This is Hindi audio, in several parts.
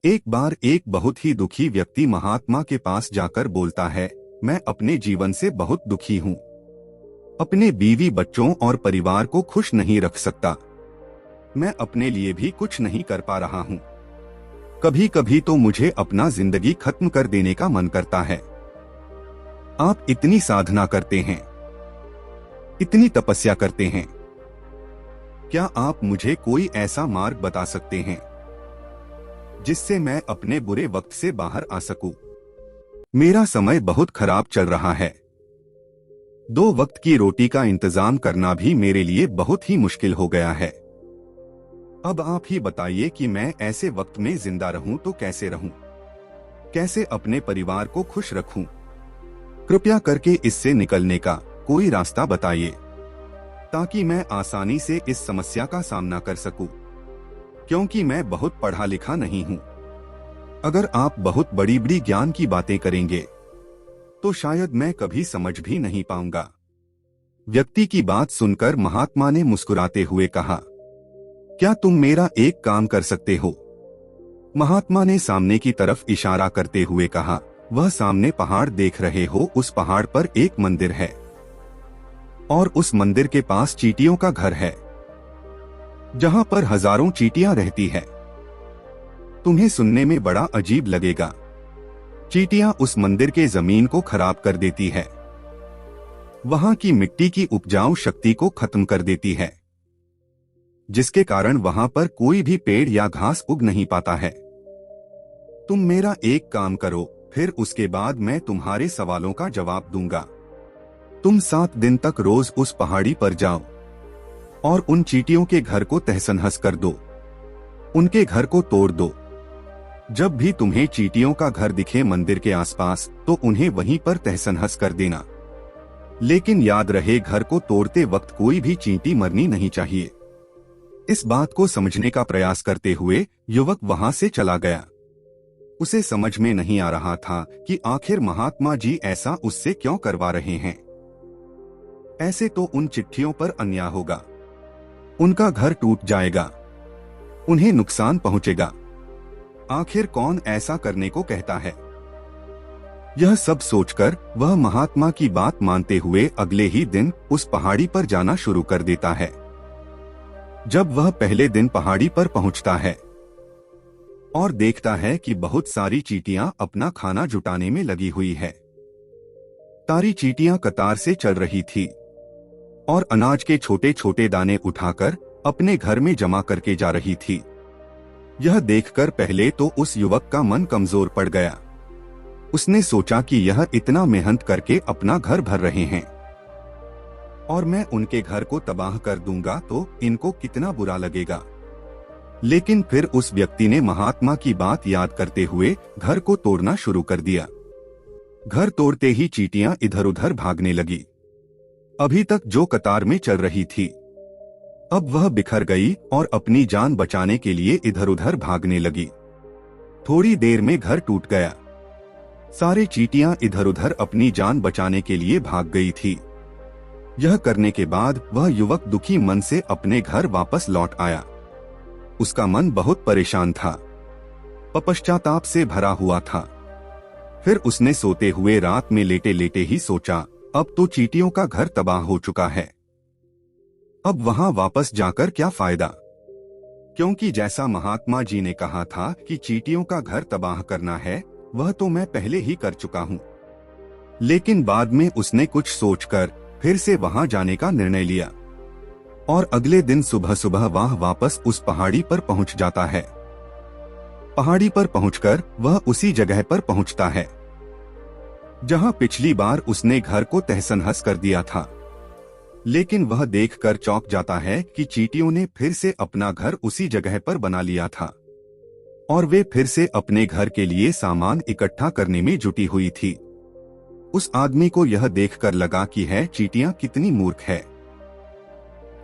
एक बार एक बहुत ही दुखी व्यक्ति महात्मा के पास जाकर बोलता है, मैं अपने जीवन से बहुत दुखी हूँ। अपने बीवी बच्चों और परिवार को खुश नहीं रख सकता। मैं अपने लिए भी कुछ नहीं कर पा रहा हूँ। कभी कभी तो मुझे अपना जिंदगी खत्म कर देने का मन करता है। आप इतनी साधना करते हैं, इतनी तपस्या करते हैं, क्या आप मुझे कोई ऐसा मार्ग बता सकते हैं जिससे मैं अपने बुरे वक्त से बाहर आ सकूं? मेरा समय बहुत खराब चल रहा है। 2 वक्त की रोटी का इंतजाम करना भी मेरे लिए बहुत ही मुश्किल हो गया है। अब आप ही बताइए कि मैं ऐसे वक्त में जिंदा रहूं तो कैसे रहूं? कैसे अपने परिवार को खुश रखूं? कृपया करके इससे निकलने का कोई रास्ता बताइए, ताकि मैं आसानी से इस समस्या का सामना कर सकूं। क्योंकि मैं बहुत पढ़ा लिखा नहीं हूँ। अगर आप बहुत बड़ी बड़ी ज्ञान की बातें करेंगे तो शायद मैं कभी समझ भी नहीं पाऊंगा। व्यक्ति की बात सुनकर महात्मा ने मुस्कुराते हुए कहा, क्या तुम मेरा एक काम कर सकते हो? महात्मा ने सामने की तरफ इशारा करते हुए कहा, वह सामने पहाड़ देख रहे हो, उस पहाड़ पर एक मंदिर है और उस मंदिर के पास चींटियों का घर है, जहां पर हजारों चींटियां रहती है। तुम्हें सुनने में बड़ा अजीब लगेगा। चींटियां उस मंदिर के जमीन को खराब कर देती है, वहां की मिट्टी की उपजाऊ शक्ति को खत्म कर देती है, जिसके कारण वहां पर कोई भी पेड़ या घास उग नहीं पाता है। तुम मेरा एक काम करो, फिर उसके बाद मैं तुम्हारे सवालों का जवाब दूंगा। तुम 7 दिन तक रोज उस पहाड़ी पर जाओ और उन चींटियों के घर को तहस-नहस कर दो, उनके घर को तोड़ दो। जब भी तुम्हें चींटियों का घर दिखे मंदिर के आसपास, तो उन्हें वहीं पर तहस-नहस कर देना। लेकिन याद रहे, घर को तोड़ते वक्त कोई भी चींटी मरनी नहीं चाहिए। इस बात को समझने का प्रयास करते हुए युवक वहां से चला गया। उसे समझ में नहीं आ रहा था कि आखिर महात्मा जी ऐसा उससे क्यों करवा रहे हैं। ऐसे तो उन चिट्ठियों पर अन्याय होगा, उनका घर टूट जाएगा, उन्हें नुकसान पहुंचेगा। आखिर कौन ऐसा करने को कहता है? यह सब सोचकर वह महात्मा की बात मानते हुए अगले ही दिन उस पहाड़ी पर जाना शुरू कर देता है। जब वह पहले दिन पहाड़ी पर पहुंचता है और देखता है कि बहुत सारी चींटियां अपना खाना जुटाने में लगी हुई है। सारी चींटियां कतार से चल रही थी और अनाज के छोटे छोटे दाने उठाकर अपने घर में जमा करके जा रही थी। यह देखकर पहले तो उस युवक का मन कमजोर पड़ गया। उसने सोचा कि यह इतना मेहनत करके अपना घर भर रहे हैं और मैं उनके घर को तबाह कर दूंगा तो इनको कितना बुरा लगेगा। लेकिन फिर उस व्यक्ति ने महात्मा की बात याद करते हुए घर को तोड़ना शुरू कर दिया। घर तोड़ते ही चींटियां इधर उधर भागने लगी। अभी तक जो कतार में चल रही थी, अब वह बिखर गई और अपनी जान बचाने के लिए इधर उधर भागने लगी। थोड़ी देर में घर टूट गया। सारे चींटियां इधर उधर अपनी जान बचाने के लिए भाग गई थी। यह करने के बाद वह युवक दुखी मन से अपने घर वापस लौट आया। उसका मन बहुत परेशान था, पश्चाताप से भरा हुआ था। फिर उसने सोते हुए रात में लेटे लेटे ही सोचा, अब तो चींटियों का घर तबाह हो चुका है, अब वहां वापस जाकर क्या फायदा? क्योंकि जैसा महात्मा जी ने कहा था कि चींटियों का घर तबाह करना है, वह तो मैं पहले ही कर चुका हूँ। लेकिन बाद में उसने कुछ सोचकर फिर से वहां जाने का निर्णय लिया और अगले दिन सुबह सुबह वह वापस उस पहाड़ी पर पहुंच जाता है। पहाड़ी पर पहुंचकर वह उसी जगह पर पहुंचता है जहां पिछली बार उसने घर को तहस-नहस कर दिया था। लेकिन वह देखकर चौंक जाता है कि चींटियों ने फिर से अपना घर उसी जगह पर बना लिया था और वे फिर से अपने घर के लिए सामान इकट्ठा करने में जुटी हुई थी। उस आदमी को यह देखकर लगा कि है चींटियां कितनी मूर्ख है।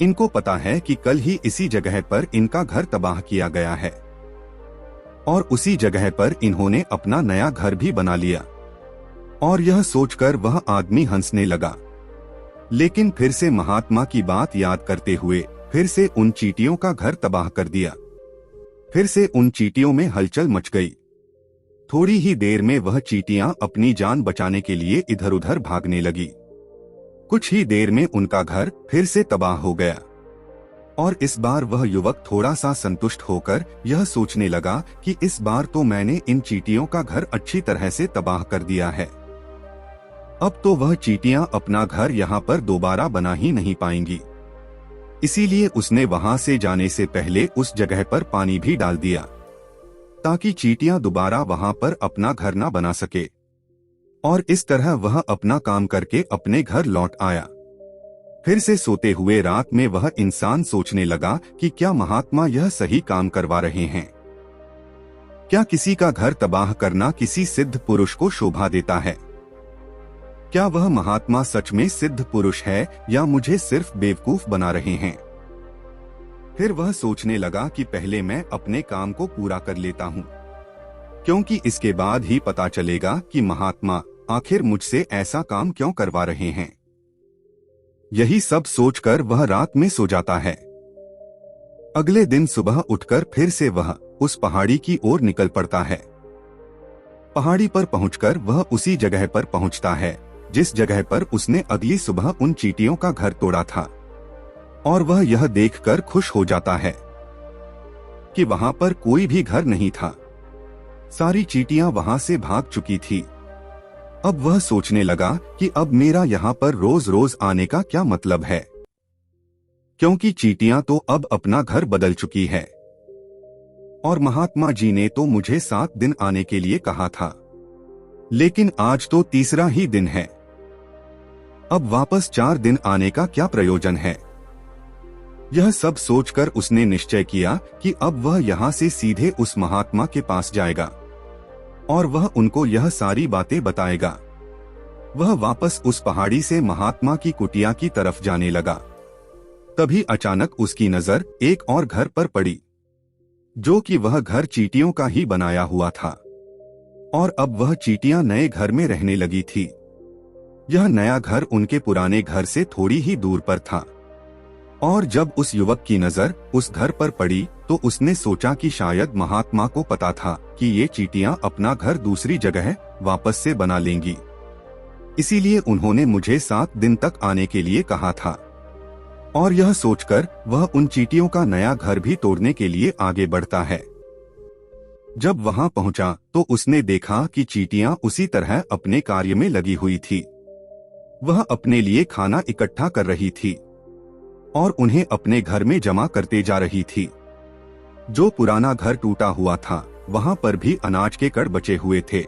इनको पता है कि कल ही इसी जगह पर इनका घर तबाह किया गया है और उसी जगह पर इन्होंने अपना नया घर भी बना लिया। और यह सोचकर वह आदमी हंसने लगा। लेकिन फिर से महात्मा की बात याद करते हुए फिर से उन चींटियों का घर तबाह कर दिया। फिर से उन चींटियों में हलचल मच गई। थोड़ी ही देर में वह चींटियां अपनी जान बचाने के लिए इधर उधर भागने लगी। कुछ ही देर में उनका घर फिर से तबाह हो गया और इस बार वह युवक थोड़ा सा संतुष्ट होकर यह सोचने लगा कि इस बार तो मैंने इन चींटियों का घर अच्छी तरह से तबाह कर दिया है। अब तो वह चींटियां अपना घर यहाँ पर दोबारा बना ही नहीं पाएंगी। इसीलिए उसने वहां से जाने से पहले उस जगह पर पानी भी डाल दिया ताकि चींटियां दोबारा वहां पर अपना घर न बना सके। और इस तरह वह अपना काम करके अपने घर लौट आया। फिर से सोते हुए रात में वह इंसान सोचने लगा कि क्या महात्मा यह सही काम करवा रहे हैं? क्या किसी का घर तबाह करना किसी सिद्ध पुरुष को शोभा देता है? क्या वह महात्मा सच में सिद्ध पुरुष है या मुझे सिर्फ बेवकूफ बना रहे हैं? फिर वह सोचने लगा कि पहले मैं अपने काम को पूरा कर लेता हूँ, क्योंकि इसके बाद ही पता चलेगा कि महात्मा आखिर मुझसे ऐसा काम क्यों करवा रहे हैं। यही सब सोचकर वह रात में सो जाता है। अगले दिन सुबह उठकर फिर से वह उस पहाड़ी की ओर निकल पड़ता है। पहाड़ी पर पहुंचकर वह उसी जगह पर पहुंचता है जिस जगह पर उसने अगली सुबह उन चींटियों का घर तोड़ा था। और वह यह देखकर खुश हो जाता है कि वहां पर कोई भी घर नहीं था। सारी चींटियां वहां से भाग चुकी थी। अब वह सोचने लगा कि अब मेरा यहाँ पर रोज रोज आने का क्या मतलब है, क्योंकि चींटियां तो अब अपना घर बदल चुकी है और महात्मा जी ने तो मुझे 7 दिन आने के लिए कहा था, लेकिन आज तो तीसरा ही दिन है। अब वापस 4 दिन आने का क्या प्रयोजन है? यह सब सोचकर उसने निश्चय किया कि अब वह यहाँ से सीधे उस महात्मा के पास जाएगा और वह उनको यह सारी बातें बताएगा। वह वापस उस पहाड़ी से महात्मा की कुटिया की तरफ जाने लगा। तभी अचानक उसकी नजर एक और घर पर पड़ी, जो कि वह घर चींटियों का ही बनाया हुआ था। और अब वह चींटियां नए घर में रहने लगी थी। यह नया घर उनके पुराने घर से थोड़ी ही दूर पर था। और जब उस युवक की नजर उस घर पर पड़ी तो उसने सोचा कि शायद महात्मा को पता था कि ये चींटियां अपना घर दूसरी जगह वापस से बना लेंगी, इसीलिए उन्होंने मुझे 7 दिन तक आने के लिए कहा था। और यह सोचकर वह उन चींटियों का नया घर भी तोड़ने के लिए आगे बढ़ता है। जब वहां पहुंचा तो उसने देखा कि चींटियां उसी तरह अपने कार्य में लगी हुई थी। वह अपने लिए खाना इकट्ठा कर रही थी और उन्हें अपने घर में जमा करते जा रही थी। जो पुराना घर टूटा हुआ था वहां पर भी अनाज के कड़ बचे हुए थे।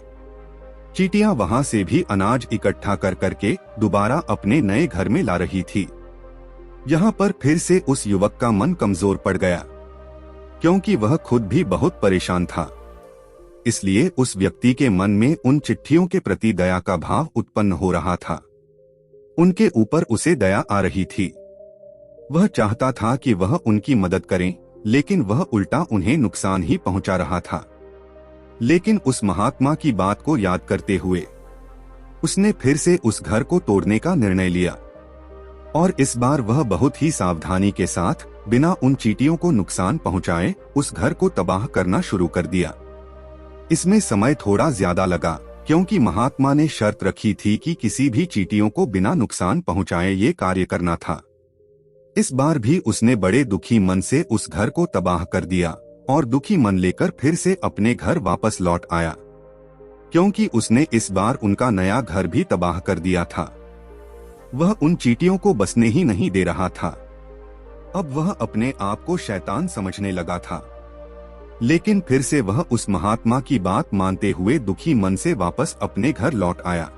चींटियां वहां से भी अनाज इकट्ठा कर करके दोबारा अपने नए घर में ला रही थी। यहाँ पर फिर से उस युवक का मन कमजोर पड़ गया, क्योंकि वह खुद भी बहुत परेशान था। इसलिए उस व्यक्ति के मन में उन चिट्ठियों के प्रति दया का भाव उत्पन्न हो रहा था। उनके ऊपर उसे दया आ रही थी। वह चाहता था कि वह उनकी मदद करें, लेकिन वह उल्टा उन्हें नुकसान ही पहुंचा रहा था। लेकिन उस महात्मा की बात को याद करते हुए उसने फिर से उस घर को तोड़ने का निर्णय लिया। और इस बार वह बहुत ही सावधानी के साथ बिना उन चींटियों को नुकसान पहुंचाए उस घर को तबाह करना शुरू कर दिया। इसमें समय थोड़ा ज्यादा लगा, क्योंकि महात्मा ने शर्त रखी थी कि किसी भी चींटियों को बिना नुकसान पहुंचाए ये कार्य करना था। इस बार भी उसने बड़े दुखी मन से उस घर को तबाह कर दिया और दुखी मन लेकर फिर से अपने घर वापस लौट आया, क्योंकि उसने इस बार उनका नया घर भी तबाह कर दिया था। वह उन चींटियों को बसने ही नहीं दे रहा था। अब वह अपने आप को शैतान समझने लगा था। लेकिन फिर से वह उस महात्मा की बात मानते हुए दुखी मन से वापस अपने घर लौट आया।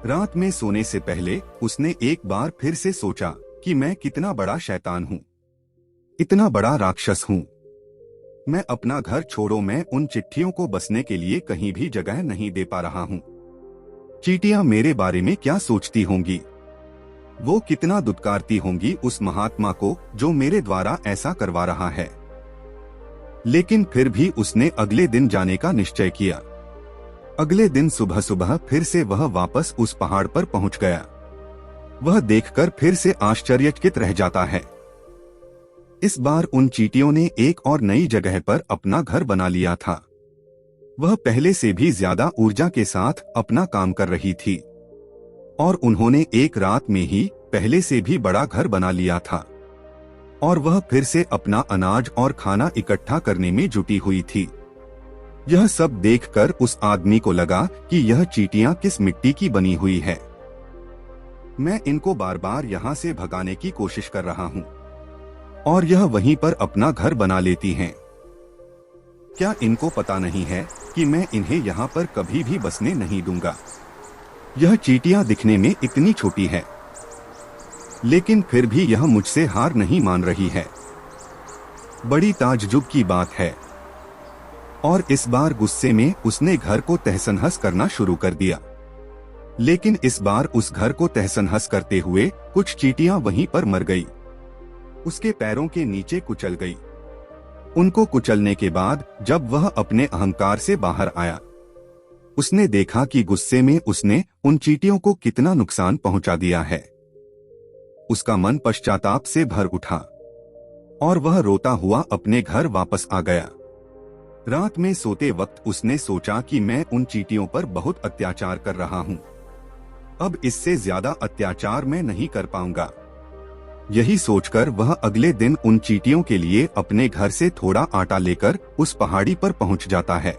रात में सोने से पहले उसने एक बार फिर से सोचा कि मैं कितना बड़ा शैतान हूँ, इतना बड़ा राक्षस हूँ। मैं अपना घर छोड़ो, मैं उन चिट्ठियों को बसने के लिए कहीं भी जगह नहीं दे पा रहा हूँ। चींटियां मेरे बारे में क्या सोचती होंगी? वो कितना दुत्कारती होंगी उस महात्मा को जो मेरे द्वारा ऐसा करवा रहा है। लेकिन फिर भी उसने अगले दिन जाने का निश्चय किया। अगले दिन सुबह सुबह फिर से वह वापस उस पहाड़ पर पहुंच गया। वह देखकर फिर से आश्चर्यचकित रह जाता है। इस बार उन चींटियों ने एक और नई जगह पर अपना घर बना लिया था। वह पहले से भी ज्यादा ऊर्जा के साथ अपना काम कर रही थी और उन्होंने एक रात में ही पहले से भी बड़ा घर बना लिया था और वह फिर से अपना अनाज और खाना इकट्ठा करने में जुटी हुई थी। यह सब देखकर उस आदमी को लगा कि यह चींटियां किस मिट्टी की बनी हुई है। मैं इनको बार बार यहाँ से भगाने की कोशिश कर रहा हूँ और यह वहीं पर अपना घर बना लेती हैं। क्या इनको पता नहीं है कि मैं इन्हें यहाँ पर कभी भी बसने नहीं दूंगा। यह चींटियां दिखने में इतनी छोटी है, लेकिन फिर भी यह मुझसे हार नहीं मान रही है। बड़ी ताज्जुब की बात है। और इस बार गुस्से में उसने घर को तहस-नहस करना शुरू कर दिया। लेकिन इस बार उस घर को तहस-नहस करते हुए कुछ चींटियां वहीं पर मर गई, उसके पैरों के नीचे कुचल गई। उनको कुचलने के बाद जब वह अपने अहंकार से बाहर आया, उसने देखा कि गुस्से में उसने उन चींटियों को कितना नुकसान पहुंचा दिया है। उसका मन पश्चाताप से भर उठा और वह रोता हुआ अपने घर वापस आ गया। रात में सोते वक्त उसने सोचा कि मैं उन चींटियों पर बहुत अत्याचार कर रहा हूँ, अब इससे ज्यादा अत्याचार मैं नहीं कर पाऊंगा। यही सोचकर वह अगले दिन उन चींटियों के लिए अपने घर से थोड़ा आटा लेकर उस पहाड़ी पर पहुंच जाता है।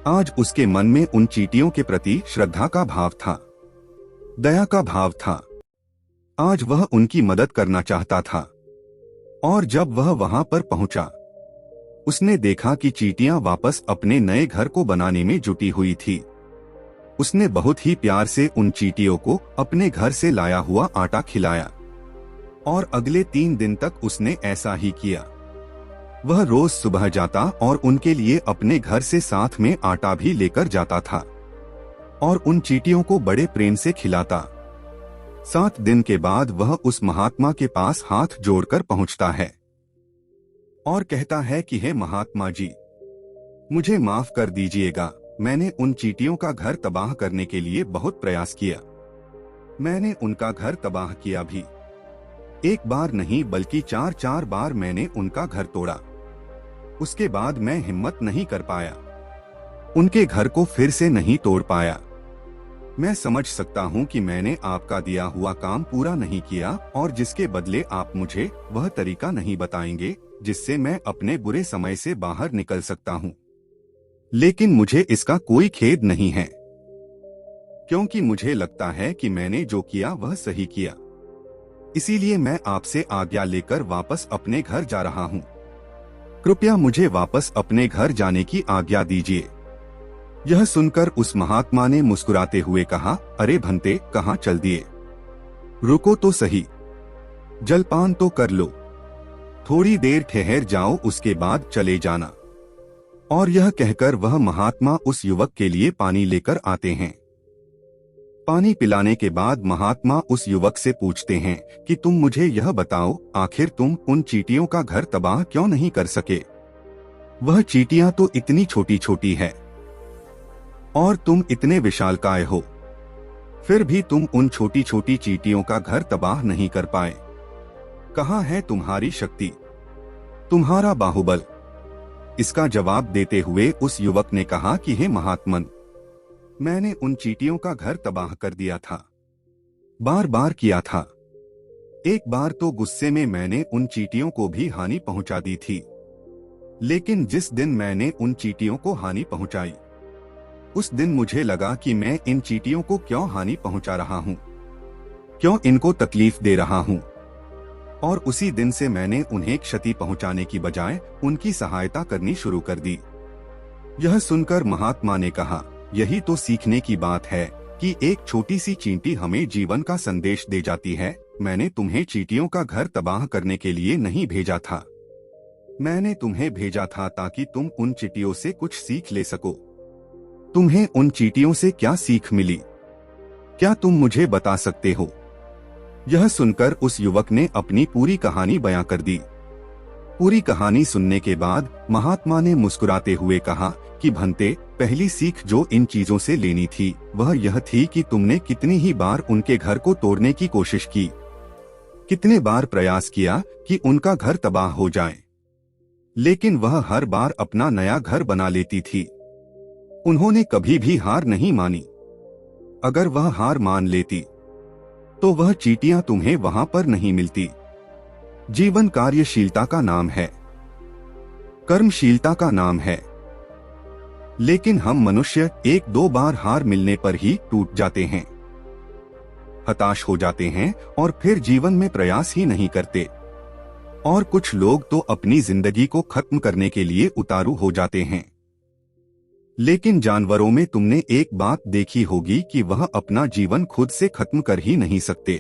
आज उसके मन में उन चींटियों के प्रति श्रद्धा का भाव था, दया का भाव था। आज वह उनकी मदद करना चाहता था। और जब वह वहां पर पहुंचा, उसने देखा कि चींटियां वापस अपने नए घर को बनाने में जुटी हुई थी। उसने बहुत ही प्यार से उन चींटियों को अपने घर से लाया हुआ आटा खिलाया और अगले 3 दिन तक उसने ऐसा ही किया। वह रोज सुबह जाता और उनके लिए अपने घर से साथ में आटा भी लेकर जाता था और उन चींटियों को बड़े प्रेम से खिलाता। 7 दिन के बाद वह उस महात्मा के पास हाथ जोड़कर पहुंचता है और कहता है कि हे महात्मा जी, मुझे माफ कर दीजिएगा। मैंने उन चींटियों का घर तबाह करने के लिए बहुत प्रयास किया। मैंने उनका घर तबाह किया भी। एक बार नहीं बल्कि 4 बार मैंने उनका घर तोड़ा। उसके बाद मैं हिम्मत नहीं कर पाया, उनके घर को फिर से नहीं तोड़ पाया। मैं समझ सकता हूँ कि मैंने आपका दिया हुआ काम पूरा नहीं किया और जिसके बदले आप मुझे वह तरीका नहीं बताएंगे जिससे मैं अपने बुरे समय से बाहर निकल सकता हूँ। लेकिन मुझे इसका कोई खेद नहीं है, क्योंकि मुझे लगता है कि मैंने जो किया वह सही किया। इसीलिए मैं आपसे आज्ञा लेकर वापस अपने घर जा रहा हूँ। कृपया मुझे वापस अपने घर जाने की आज्ञा दीजिए। यह सुनकर उस महात्मा ने मुस्कुराते हुए कहा, अरे भंते, कहाँ चल दिए? रुको तो सही, जलपान तो कर लो। थोड़ी देर ठहर जाओ, उसके बाद चले जाना। और यह कहकर वह महात्मा उस युवक के लिए पानी लेकर आते हैं। पानी पिलाने के बाद महात्मा उस युवक से पूछते हैं कि तुम मुझे यह बताओ, आखिर तुम उन चींटियों का घर तबाह क्यों नहीं कर सके? वह चींटियां तो इतनी छोटी छोटी है और तुम इतने विशालकाय हो, फिर भी तुम उन छोटी छोटी चींटियों का घर तबाह नहीं कर पाए। कहाँ है तुम्हारी शक्ति, तुम्हारा बाहुबल? इसका जवाब देते हुए उस युवक ने कहा कि हे महात्मन, मैंने उन चींटियों का घर तबाह कर दिया था, बार बार किया था। एक बार तो गुस्से में मैंने उन चींटियों को भी हानि पहुंचा दी थी, लेकिन जिस दिन मैंने उन चींटियों को हानि पहुंचाई, उस दिन मुझे लगा कि मैं इन चींटियों को क्यों हानि पहुंचा रहा हूं, क्यों इनको तकलीफ दे रहा हूं। और उसी दिन से मैंने उन्हें क्षति पहुंचाने की बजाय उनकी सहायता करनी शुरू कर दी। यह सुनकर महात्मा ने कहा, यही तो सीखने की बात है कि एक छोटी सी चींटी हमें जीवन का संदेश दे जाती है। मैंने तुम्हें चींटियों का घर तबाह करने के लिए नहीं भेजा था, मैंने तुम्हें भेजा था ताकि तुम उन चींटियों से कुछ सीख ले सको। तुम्हें उन चींटियों से क्या सीख मिली, क्या तुम मुझे बता सकते हो? यह सुनकर उस युवक ने अपनी पूरी कहानी बयां कर दी। पूरी कहानी सुनने के बाद महात्मा ने मुस्कुराते हुए कहा कि भंते, पहली सीख जो इन चीजों से लेनी थी वह यह थी कि तुमने कितनी ही बार उनके घर को तोड़ने की कोशिश की, कितने बार प्रयास किया कि उनका घर तबाह हो जाए, लेकिन वह हर बार अपना नया घर बना लेती थी। उन्होंने कभी भी हार नहीं मानी। अगर वह हार मान लेती तो वह चींटियां तुम्हें वहां पर नहीं मिलती। जीवन कार्यशीलता का नाम है, कर्मशीलता का नाम है। लेकिन हम मनुष्य एक दो बार हार मिलने पर ही टूट जाते हैं, हताश हो जाते हैं और फिर जीवन में प्रयास ही नहीं करते। और कुछ लोग तो अपनी जिंदगी को खत्म करने के लिए उतारू हो जाते हैं। लेकिन जानवरों में तुमने एक बात देखी होगी कि वह अपना जीवन खुद से खत्म कर ही नहीं सकते।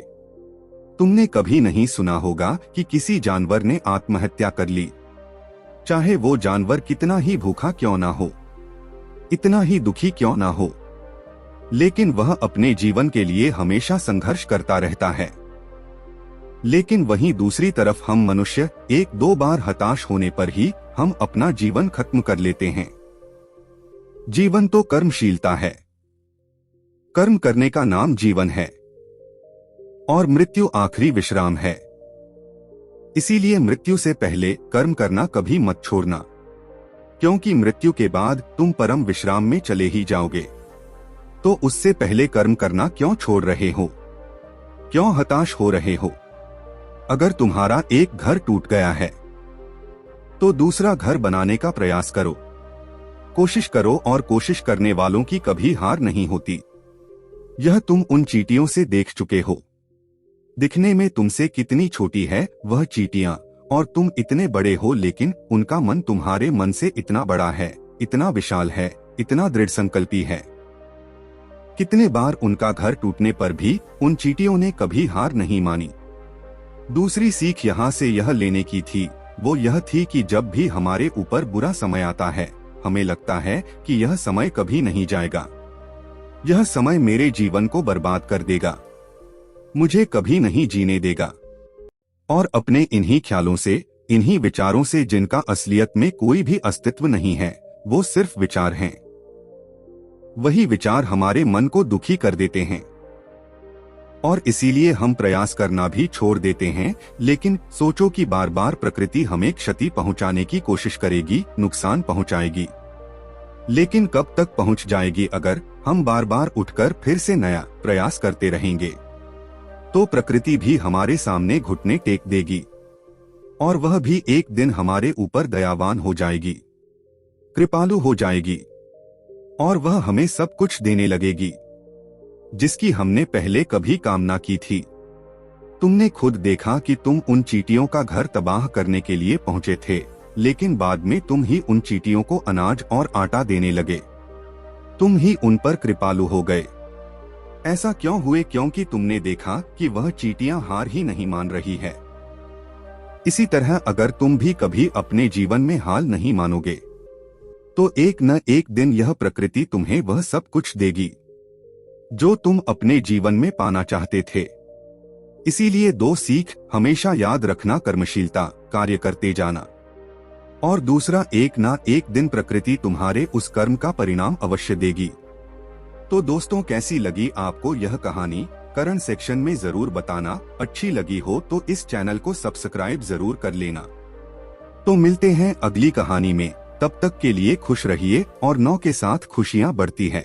तुमने कभी नहीं सुना होगा कि किसी जानवर ने आत्महत्या कर ली, चाहे वो जानवर कितना ही भूखा क्यों ना हो, इतना ही दुखी क्यों ना हो, लेकिन वह अपने जीवन के लिए हमेशा संघर्ष करता रहता है। लेकिन वहीं दूसरी तरफ हम मनुष्य एक दो बार हताश होने पर ही हम अपना जीवन खत्म कर लेते हैं। जीवन तो कर्मशीलता है। कर्म करने का नाम जीवन है और मृत्यु आखिरी विश्राम है। इसीलिए मृत्यु से पहले कर्म करना कभी मत छोड़ना, क्योंकि मृत्यु के बाद तुम परम विश्राम में चले ही जाओगे। तो उससे पहले कर्म करना क्यों छोड़ रहे हो? क्यों हताश हो रहे हो? अगर तुम्हारा एक घर टूट गया है तो दूसरा घर बनाने का प्रयास करो। कोशिश करो और कोशिश करने वालों की कभी हार नहीं होती। यह तुम उन चींटियों से देख चुके हो। दिखने में तुमसे कितनी छोटी है वह चींटियां, और तुम इतने बड़े हो, लेकिन उनका मन तुम्हारे मन से इतना बड़ा है, इतना विशाल है, इतना दृढ़ संकल्पी है। कितने बार उनका घर टूटने पर भी उन चींटियों ने कभी हार नहीं मानी। दूसरी सीख यहाँ से यह लेने की थी, वो यह थी कि जब भी हमारे ऊपर बुरा समय आता है, हमें लगता है कि यह समय कभी नहीं जाएगा, यह समय मेरे जीवन को बर्बाद कर देगा, मुझे कभी नहीं जीने देगा। और अपने इन्हीं ख्यालों से, इन्हीं विचारों से, जिनका असलियत में कोई भी अस्तित्व नहीं है, वो सिर्फ विचार हैं, वही विचार हमारे मन को दुखी कर देते हैं और इसीलिए हम प्रयास करना भी छोड़ देते हैं। लेकिन सोचो कि बार बार प्रकृति हमें क्षति पहुंचाने की कोशिश करेगी, नुकसान पहुंचाएगी, लेकिन कब तक पहुंच जाएगी? अगर हम बार बार उठकर फिर से नया प्रयास करते रहेंगे तो प्रकृति भी हमारे सामने घुटने टेक देगी और वह भी एक दिन हमारे ऊपर दयावान हो जाएगी, कृपालु हो जाएगी और वह हमें सब कुछ देने लगेगी जिसकी हमने पहले कभी कामना की थी। तुमने खुद देखा कि तुम उन चींटियों का घर तबाह करने के लिए पहुंचे थे, लेकिन बाद में तुम ही उन चींटियों को अनाज और आटा देने लगे। तुम ही उन पर कृपालु हो गए। ऐसा क्यों हुए? क्योंकि तुमने देखा कि वह चींटियां हार ही नहीं मान रही है। इसी तरह अगर तुम भी कभी अपने जीवन में हार नहीं मानोगे तो एक न एक दिन यह प्रकृति तुम्हें वह सब कुछ देगी जो तुम अपने जीवन में पाना चाहते थे। इसीलिए दो सीख हमेशा याद रखना, कर्मशीलता, कार्य करते जाना, और दूसरा, एक ना एक दिन प्रकृति तुम्हारे उस कर्म का परिणाम अवश्य देगी। तो दोस्तों, कैसी लगी आपको यह कहानी? कमेंट सेक्शन में जरूर बताना। अच्छी लगी हो तो इस चैनल को सब्सक्राइब जरूर कर लेना। तो मिलते हैं अगली कहानी में, तब तक के लिए खुश रहिए और 9 के साथ खुशियां बढ़ती है।